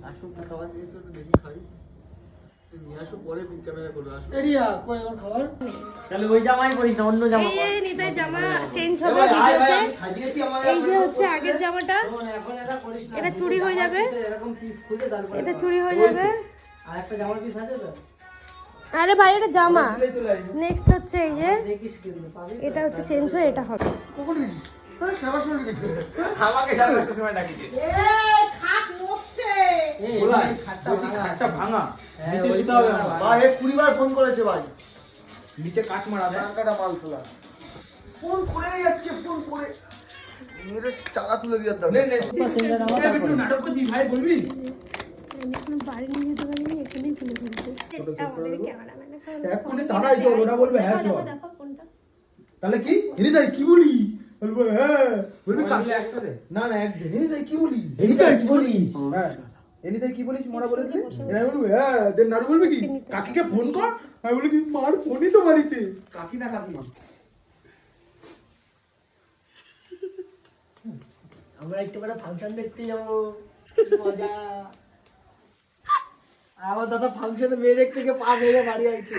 আসুক খাবার দিয়েছে তো দেখি খাই নিয়ে আসো পরে ক্যামেরা করো আসো এরিয়া কই আমার খাবার তাহলে ওই জামাই পরিস না অন্য জামা এই যে নিতাই জামা চেঞ্জ হবে ভিডিওতে এই যে হচ্ছে আগের জামাটা এখন এটা করিস না এটা চুরি হয়ে যাবে এরকম পিস খুলে তারপর এটা চুরি হয়ে যাবে আর একটা জামার পিস আছে তো আরে ভাই এটা জামা নেক্সট হচ্ছে এই যে দেখিস কিন্তু পাবি এটা হচ্ছে চেঞ্জ হয়ে এটা হবে কখন দিয়েছিস হ্যাঁ সবার সঙ্গে দেখি আমাকে সাথে একটা সময় ডাকিছে এই বলাই খাটটা খাটটা ভাঙা হ্যাঁ, নিচে ওই শুতে হবে ভাঙা। আমার। ভাই 20 বার ফোন করেছে ভাই নিচে কাট মারা দেয় টাকাটা মাল তোলা ফোন করে যাচ্ছে ফোন করে মেরে চালা তুলে দিয়ে দাও নে নে একটু নাটক করছিস ভাই বলবি আমি এখন বাড়ি নিয়ে যেতে পারিনি এখানেই তুলে ফেলবো আমাদের ক্যামেরাম্যান এক কোণে দাঁড়াই চল ওটা বলবে হ্যাঁ চল দেখো কোনটা তাহলে কি এনি তাই কি বলি বলবো হ্যাঁ বলবি সবাই মিলে একসাথে? না না একদিন এনি তাই কি বলি এই তো কি বলিস হ্যাঁ এনি তাই কি বলিস মরা বলেছে এরা বলবো হ্যাঁ দেন নাড়ু বলবে কি কাকিকে ফোন কর আমি বলি কি মার ফোনই তো বাড়িতে কাকি না কাকিমা আমরা একটু বড় ফাংশন দেখতে যাবো কি মজা আমার দাদা ফাংশনে মেয়ে দেখতে গিয়ে পা ভেঙে বাড়ি আইছে